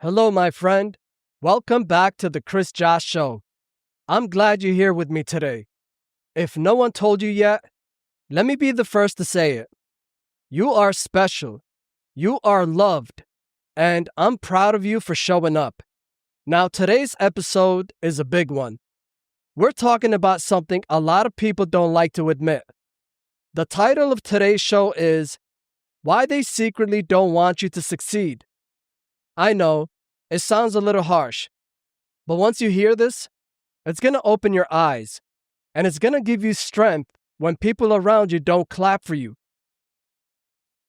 Hello, my friend. Welcome back to the Chris Josh Show. I'm glad you're here with me today. If no one told you yet, let me be the first to say it. You are special. You are loved. And I'm proud of you for showing up. Now, today's episode is a big one. We're talking about something a lot of people don't like to admit. The title of today's show is Why They Secretly Don't Want You to Succeed. I know, it sounds a little harsh, but once you hear this, it's going to open your eyes, and it's going to give you strength when people around you don't clap for you.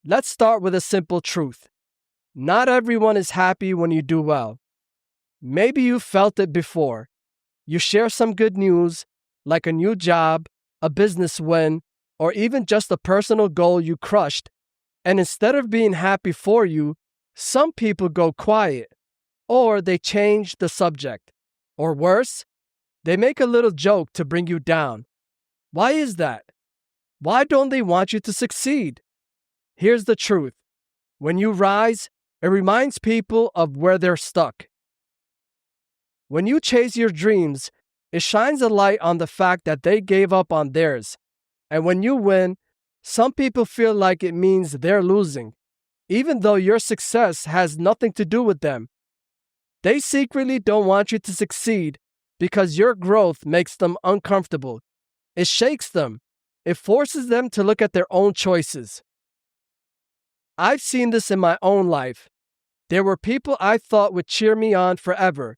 Let's start with a simple truth. Not everyone is happy when you do well. Maybe you felt it before. You share some good news, like a new job, a business win, or even just a personal goal you crushed, and instead of being happy for you, some people go quiet, or they change the subject, or worse, they make a little joke to bring you down. Why is that? Why don't they want you to succeed? Here's the truth. When you rise, it reminds people of where they're stuck. When you chase your dreams, it shines a light on the fact that they gave up on theirs. And when you win, some people feel like it means they're losing, even though your success has nothing to do with them. They secretly don't want you to succeed because your growth makes them uncomfortable. It shakes them. It forces them to look at their own choices. I've seen this in my own life. There were people I thought would cheer me on forever.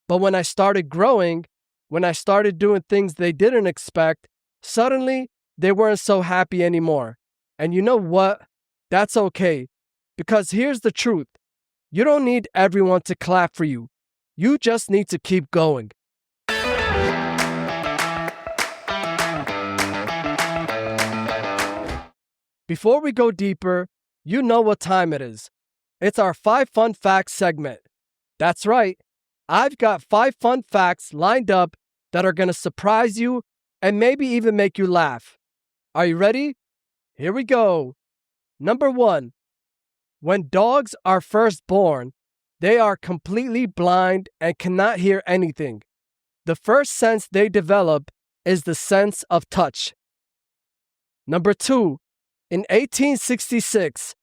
But when I started growing, when I started doing things they didn't expect, suddenly they weren't so happy anymore. And you know what? That's okay. Because here's the truth. You don't need everyone to clap for you. You just need to keep going. Before we go deeper, you know what time it is. It's our 5 Fun Facts segment. That's right. I've got 5 fun facts lined up that are going to surprise you and maybe even make you laugh. Are you ready? Here we go. Number 1. When dogs are first born, they are completely blind and cannot hear anything. The first sense they develop is the sense of touch. Number 2. In 1866,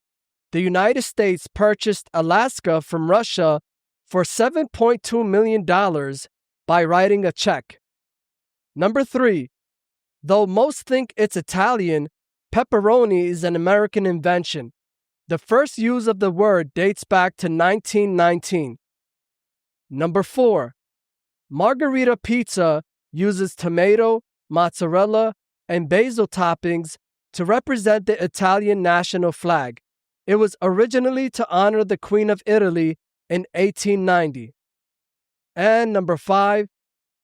the United States purchased Alaska from Russia for $7.2 million by writing a check. Number 3. Though most think it's Italian, pepperoni is an American invention. The first use of the word dates back to 1919. Number 4. Margherita pizza uses tomato, mozzarella, and basil toppings to represent the Italian national flag. It was originally to honor the Queen of Italy in 1890. And number 5.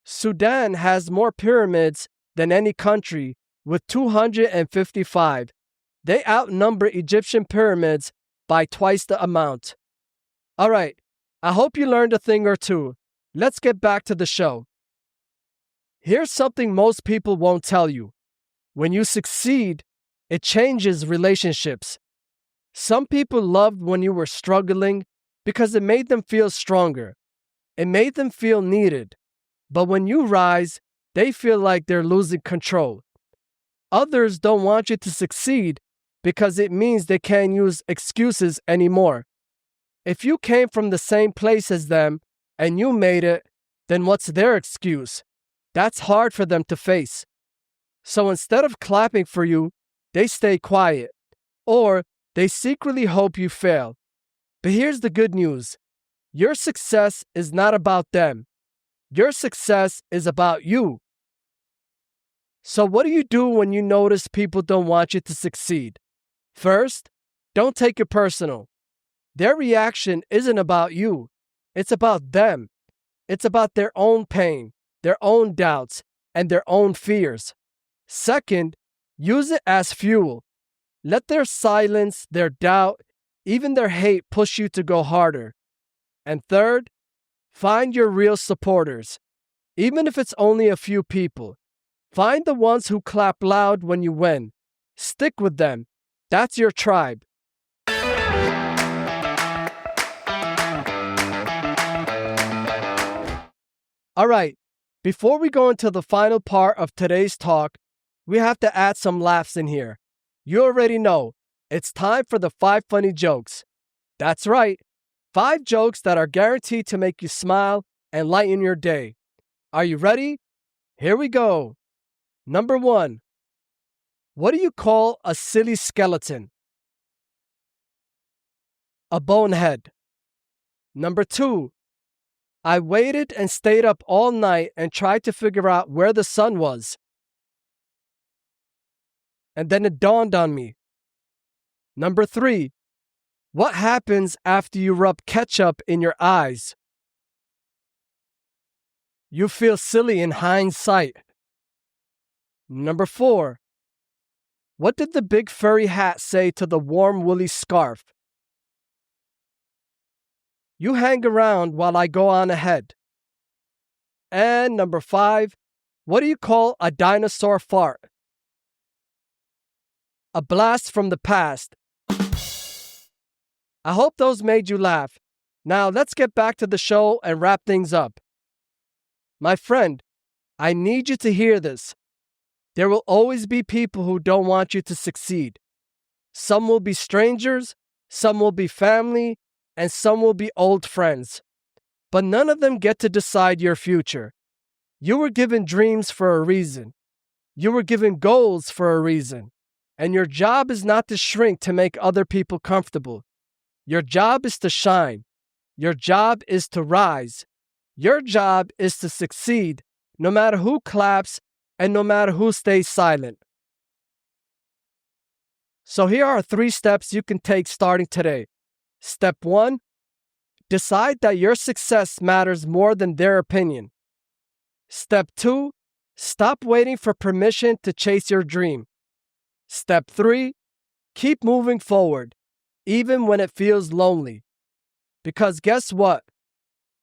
Sudan has more pyramids than any country, with 255. They outnumber Egyptian pyramids by twice the amount. All right, I hope you learned a thing or two. Let's get back to the show. Here's something most people won't tell you. When you succeed, it changes relationships. Some people loved when you were struggling because it made them feel stronger. It made them feel needed. But when you rise, they feel like they're losing control. Others don't want you to succeed because it means they can't use excuses anymore. If you came from the same place as them and you made it, then what's their excuse? That's hard for them to face. So instead of clapping for you, they stay quiet, or they secretly hope you fail. But here's the good news. Your success is not about them. Your success is about you. So what do you do when you notice people don't want you to succeed? First, don't take it personal. Their reaction isn't about you. It's about them. It's about their own pain, their own doubts, and their own fears. Second, use it as fuel. Let their silence, their doubt, even their hate push you to go harder. And third, find your real supporters. Even if it's only a few people. Find the ones who clap loud when you win. Stick with them. That's your tribe. All right, before we go into the final part of today's talk, we have to add some laughs in here. You already know, it's time for the 5 funny jokes. That's right, 5 jokes that are guaranteed to make you smile and lighten your day. Are you ready? Here we go. Number 1. What do you call a silly skeleton? A bonehead. Number 2. I waited and stayed up all night and tried to figure out where the sun was. And then it dawned on me. Number 3. What happens after you rub ketchup in your eyes? You feel silly in hindsight. Number 4. What did the big furry hat say to the warm woolly scarf? You hang around while I go on ahead. And number 5. What do you call a dinosaur fart? A blast from the past. I hope those made you laugh. Now let's get back to the show and wrap things up. My friend, I need you to hear this. There will always be people who don't want you to succeed. Some will be strangers, some will be family, and some will be old friends. But none of them get to decide your future. You were given dreams for a reason. You were given goals for a reason. And your job is not to shrink to make other people comfortable. Your job is to shine. Your job is to rise. Your job is to succeed, no matter who claps and no matter who stays silent. So here are 3 steps you can take starting today. Step 1, decide that your success matters more than their opinion. Step 2, stop waiting for permission to chase your dream. Step 3, keep moving forward, even when it feels lonely. Because guess what?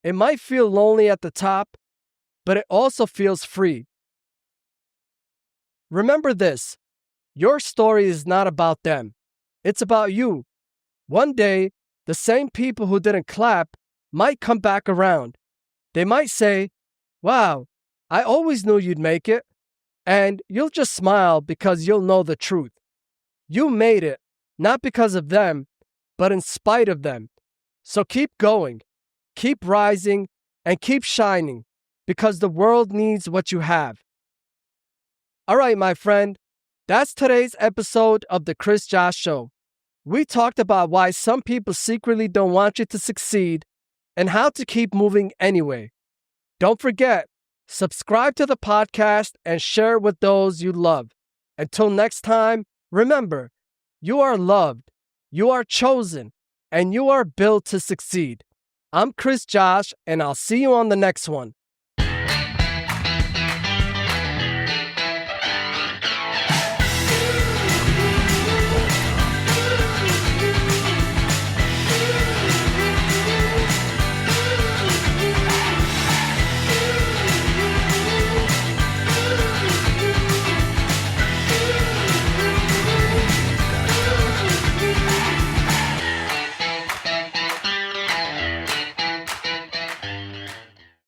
It might feel lonely at the top, but it also feels free. Remember this, your story is not about them. It's about you. One day, the same people who didn't clap might come back around. They might say, "Wow, I always knew you'd make it." And you'll just smile because you'll know the truth. You made it, not because of them, but in spite of them. So keep going, keep rising, and keep shining, because the world needs what you have. All right, my friend, that's today's episode of The Chris Josh Show. We talked about why some people secretly don't want you to succeed and how to keep moving anyway. Don't forget, subscribe to the podcast and share it with those you love. Until next time, remember, you are loved, you are chosen, and you are built to succeed. I'm Chris Josh, and I'll see you on the next one.